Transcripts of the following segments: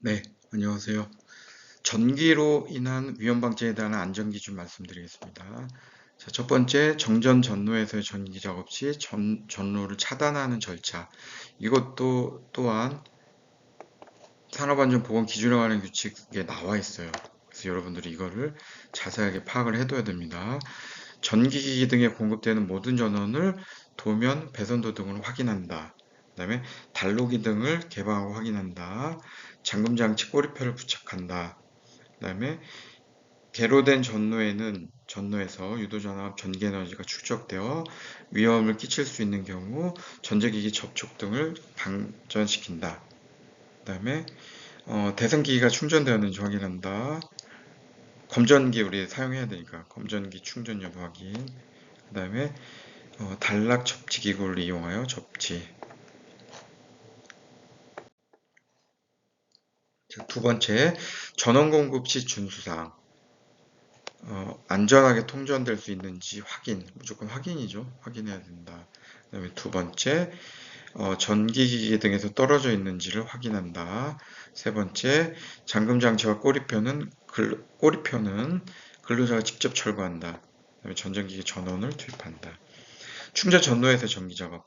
네, 안녕하세요. 전기로 인한 위험 방지에 대한 안전 기준 말씀드리겠습니다. 자, 첫 번째, 정전 전로에서의 전기 작업 시 전로를 차단하는 절차. 이것도 또한 산업안전보건 기준에 관한 규칙에 나와 있어요. 그래서 여러분들이 이거를 자세하게 파악을 해둬야 됩니다. 전기기기 등에 공급되는 모든 전원을 도면, 배선도 등으로 확인한다. 그다음에 단로기 등을 개방하고 확인한다. 잠금장치 꼬리표를 부착한다. 그다음에 개로된 전로에서 유도전압 전기에너지가 축적되어 위험을 끼칠 수 있는 경우 전자기기 접촉 등을 방전시킨다. 그다음에 대선기기가 충전되었는지 확인한다. 검전기 우리 사용해야 되니까 검전기 충전 여부 확인. 그다음에 단락 접지 기구를 이용하여 접지. 두 번째, 전원 공급 시 준수사항. 안전하게 통전될 수 있는지 확인, 무조건 확인이죠. 확인해야 된다. 그다음에 두 번째, 전기기기 등에서 떨어져 있는지를 확인한다. 세 번째, 잠금 장치와 꼬리표는 근로자가 직접 철거한다. 그다음에 전전기기 전원을 투입한다. 충전 전로에서 전기 작업.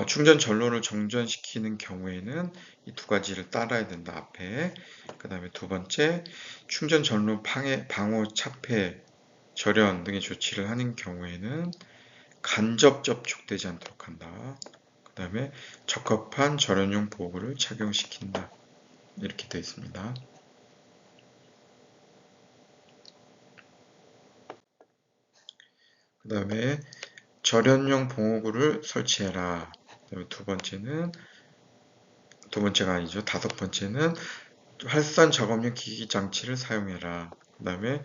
충전 전로를 정전시키는 경우에는 이 두 가지를 따라야 된다. 앞에. 그 다음에 두 번째, 충전 전로 방호, 차폐, 절연 등의 조치를 하는 경우에는 간접 접촉되지 않도록 한다. 그 다음에 적합한 절연용 보호구를 착용시킨다. 이렇게 되어 있습니다. 그 다음에 절연용 보호구를 설치해라. 그 다음에 두 번째가 아니죠. 다섯 번째는 활산 작업용 기기 장치를 사용해라. 그 다음에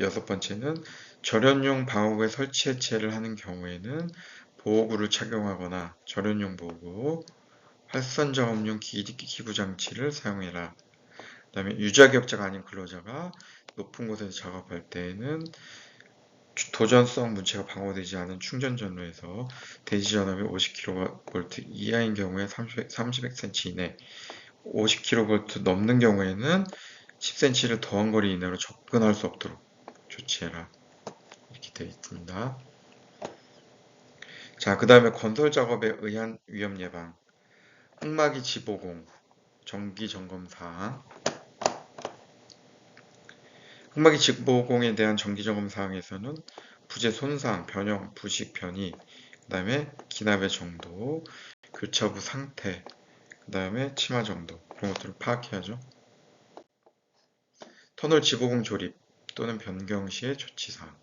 여섯 번째는 절연용 방어구에 설치 해체를 하는 경우에는 보호구를 착용하거나 절연용 보호구, 활산 작업용 기구 장치를 사용해라. 그 다음에 유자격자가 아닌 근로자가 높은 곳에서 작업할 때에는 도전성 문체가 방어되지 않은 충전 전로에서 대지 전압이 50kV 이하인 경우에 30cm 이내, 50kV 넘는 경우에는 10cm를 더한 거리 이내로 접근할 수 없도록 조치해라. 이렇게 되어 있습니다. 자, 그 다음에 건설 작업에 의한 위험 예방. 흙막이 지보공, 정기 점검 사항. 흙막이 지보공에 대한 정기 점검 사항에서는 부재 손상, 변형, 부식, 변이, 그 다음에 기납의 정도, 교차부 상태, 그 다음에 침하 정도, 그런 것들을 파악해야죠. 터널 지보공 조립 또는 변경 시의 조치사항.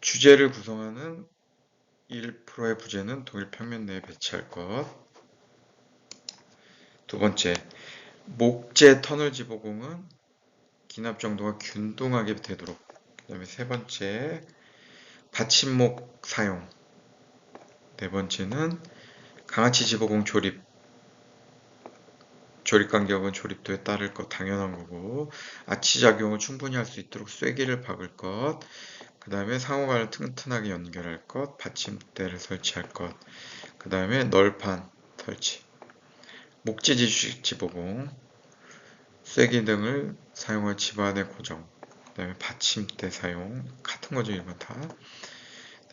주재를 구성하는 1%의 부재는 동일 평면 내에 배치할 것. 두 번째, 목재 터널 지보공은 기납 정도가 균등하게 되도록. 그 다음에 세 번째, 받침목 사용. 네 번째는 강아치 지보공 조립 간격은 조립도에 따를 것 당연한 거고, 아치 작용을 충분히 할 수 있도록 쐐기를 박을 것, 그 다음에 상호간을 튼튼하게 연결할 것, 받침대를 설치할 것, 그 다음에 널판 설치, 목재지 지보공, 쐐기 등을 사용한 집안의 고정, 그 다음에 받침대 사용, 같은 거죠 이건 다.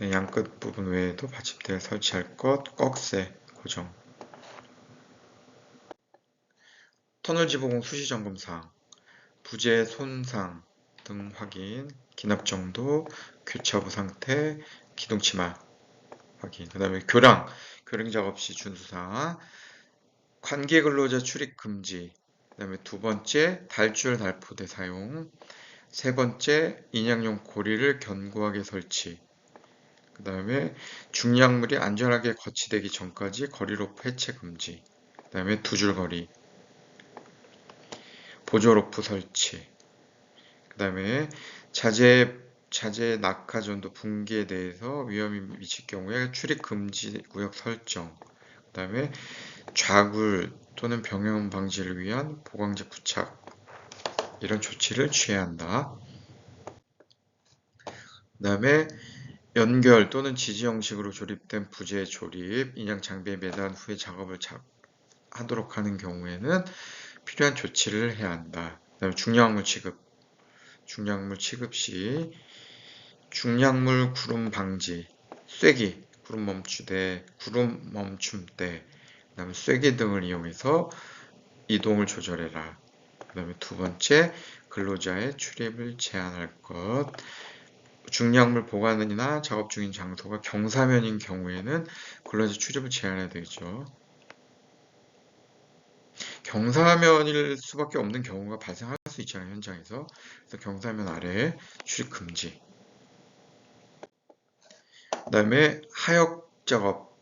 양끝 부분 외에도 받침대를 설치할 것, 꺽쇠 고정. 터널 지보공 수시 점검 사항, 부재 손상 등 확인, 기납 정도, 교차부 상태, 기동 치마 확인. 그 다음에 교량 작업 시 준수 사항, 관계 근로자 출입 금지. 그 다음에 두 번째, 달줄 달포대 사용. 세 번째, 인양용 고리를 견고하게 설치. 그 다음에 중량물이 안전하게 거치되기 전까지 거리로프 해체 금지. 그 다음에 두 줄 거리, 보조로프 설치. 그 다음에 자재 낙하 전도 붕괴에 대해서 위험이 미칠 경우에 출입 금지 구역 설정. 그 다음에 좌굴 또는 병형 방지를 위한 보강제 부착. 이런 조치를 취해야 한다. 그 다음에 연결 또는 지지 형식으로 조립된 부재 조립, 인양 장비에 매단 후에 작업을 하도록 하는 경우에는 필요한 조치를 해야 한다. 그다음에 중량물 취급, 중량물 취급 시 중량물 구름 방지, 쐐기, 구름 멈추대, 구름 멈춤대, 그다음에 쐐기 등을 이용해서 이동을 조절해라. 그다음에 두 번째, 근로자의 출입을 제한할 것. 중량물 보관이나 작업 중인 장소가 경사면인 경우에는 근로자 출입을 제한해야 되겠죠. 경사면일 수밖에 없는 경우가 발생할 수 있잖아요, 현장에서. 그래서 경사면 아래에 출입 금지. 그 다음에 하역 작업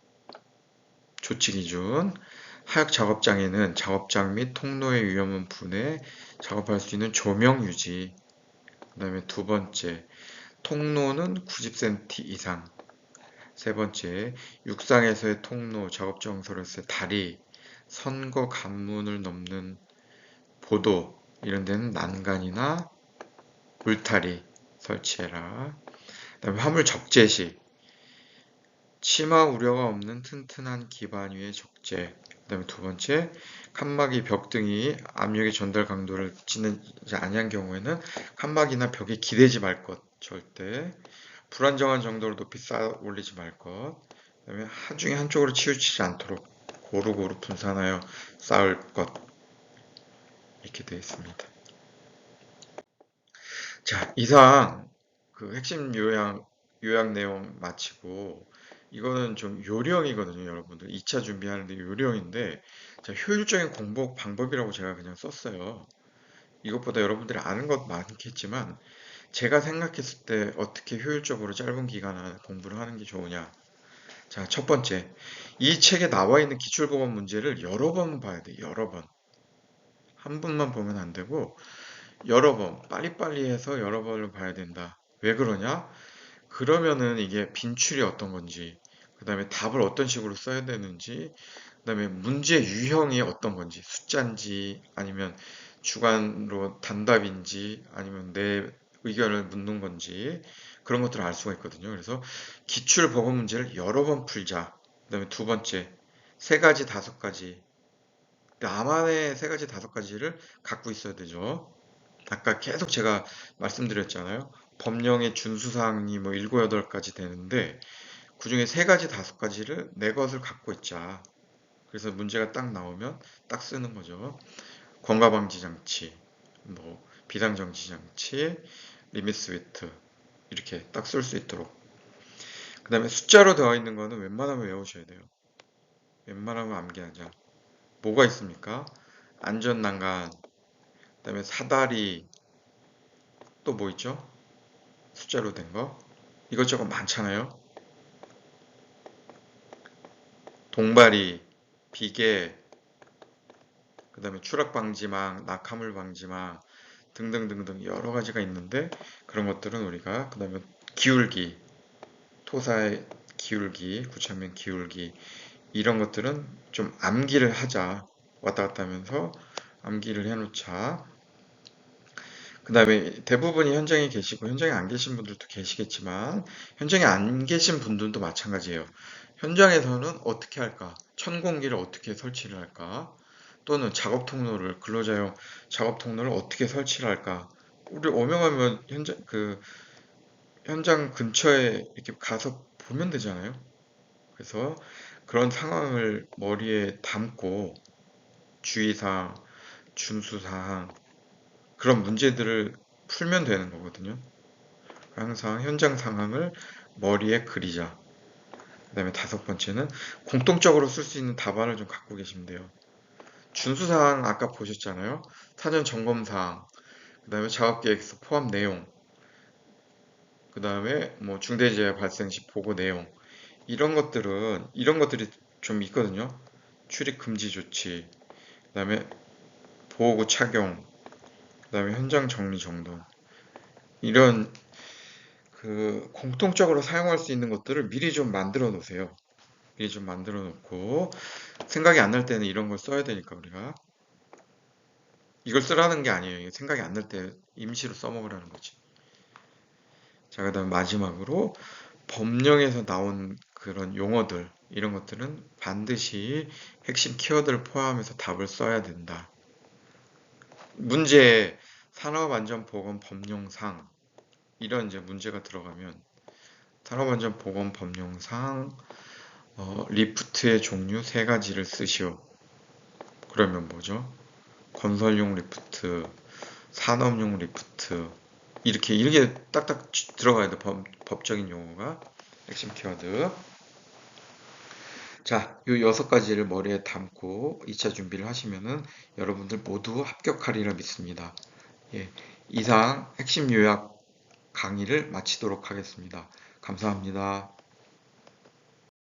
조치 기준. 하역 작업장에는 작업장 및 통로의 위험한 분에 작업할 수 있는 조명 유지. 그 다음에 두 번째, 통로는 90cm 이상. 세 번째, 육상에서의 통로, 작업장소로서의 다리, 선거 관문을 넘는 보도, 이런 데는 난간이나 울타리 설치해라. 그다음에 화물 적재 시 치마 우려가 없는 튼튼한 기반 위에 적재. 그다음에 두 번째, 칸막이 벽 등이 압력의 전달 강도를 지나지 아니한 경우에는 칸막이나 벽에 기대지 말 것. 절대 불안정한 정도로 높이 쌓아 올리지 말 것. 그다음에 하중에 한쪽으로 치우치지 않도록 고루고루 분산하여 쌓을 것. 이렇게 되어 있습니다. 자, 이상 그 핵심 요약 내용 마치고, 이거는 좀 요령이거든요, 여러분들. 2차 준비하는데 요령인데, 자, 효율적인 공부 방법이라고 제가 그냥 썼어요. 이것보다 여러분들이 아는 것 많겠지만, 제가 생각했을 때 어떻게 효율적으로 짧은 기간 안에 공부를 하는 게 좋으냐. 자, 첫 번째. 이 책에 나와 있는 기출보건 문제를 여러 번 봐야 돼, 여러 번. 한 번만 보면 안 되고, 여러 번, 빨리빨리 해서 여러 번을 봐야 된다. 왜 그러냐? 그러면은 이게 빈출이 어떤 건지, 그 다음에 답을 어떤 식으로 써야 되는지, 그 다음에 문제 유형이 어떤 건지, 숫자인지, 아니면 주관으로 단답인지, 아니면 내 의견을 묻는 건지, 그런 것들을 알 수가 있거든요. 그래서 기출 버거 문제를 여러 번 풀자. 그 다음에 두 번째, 세 가지, 다섯 가지. 나만의 세 가지, 다섯 가지를 갖고 있어야 되죠. 아까 계속 제가 말씀드렸잖아요. 법령의 준수사항이 뭐 7, 8가지 되는데 그중에 3가지, 5가지를 내 것을 갖고 있자. 그래서 문제가 딱 나오면 딱 쓰는 거죠. 권가방지 장치, 뭐 비상정지 장치, 리밋 스위트 이렇게 딱 쓸 수 있도록. 그 다음에 숫자로 되어 있는 거는 웬만하면 외우셔야 돼요. 웬만하면 암기하자. 뭐가 있습니까? 안전난간, 그 다음에 사다리, 또 뭐 있죠? 숫자로 된 거. 이것저것 많잖아요. 동바리, 비계, 그 다음에 추락방지망, 낙하물방지망 등등등등 여러 가지가 있는데 그런 것들은 우리가 그 다음에 기울기, 토사의 기울기, 구창면 기울기 이런 것들은 좀 암기를 하자. 왔다 갔다 하면서 암기를 해놓자. 그 다음에 대부분이 현장에 계시고 현장에 안 계신 분들도 계시겠지만 현장에 안 계신 분들도 마찬가지예요. 현장에서는 어떻게 할까? 천공기를 어떻게 설치를 할까? 또는 작업 통로를 근로자용 작업 통로를 어떻게 설치를 할까? 우리 오명하면 현장 근처에 이렇게 가서 보면 되잖아요. 그래서 그런 상황을 머리에 담고 주의사항, 준수사항 그런 문제들을 풀면 되는 거거든요. 항상 현장 상황을 머리에 그리자. 그 다음에 다섯 번째는 공통적으로 쓸 수 있는 답안을 좀 갖고 계시면 돼요. 준수사항 아까 보셨잖아요. 사전 점검사항, 그 다음에 작업계획서 포함 내용, 그 다음에 뭐 중대재해 발생 시 보고 내용, 이런 것들이 좀 있거든요. 출입 금지 조치, 그 다음에 보호구 착용, 그 다음에 현장 정리 정돈, 이런 그 공통적으로 사용할 수 있는 것들을 미리 좀 만들어 놓으세요. 미리 좀 만들어 놓고 생각이 안 날 때는 이런 걸 써야 되니까 우리가 이걸 쓰라는 게 아니에요. 생각이 안 날 때 임시로 써먹으라는 거지. 자, 그다음 마지막으로 법령에서 나온 그런 용어들, 이런 것들은 반드시 핵심 키워드를 포함해서 답을 써야 된다. 문제에 산업안전보건법령상 이런 이제 문제가 들어가면 산업안전보건법령상 리프트의 종류 세 가지를 쓰시오. 그러면 뭐죠? 건설용 리프트, 산업용 리프트 이렇게 딱딱 들어가야 돼. 법적인 용어가 핵심 키워드. 자, 요 6가지를 머리에 담고 2차 준비를 하시면은 여러분들 모두 합격하리라 믿습니다. 예, 이상 핵심 요약 강의를 마치도록 하겠습니다. 감사합니다.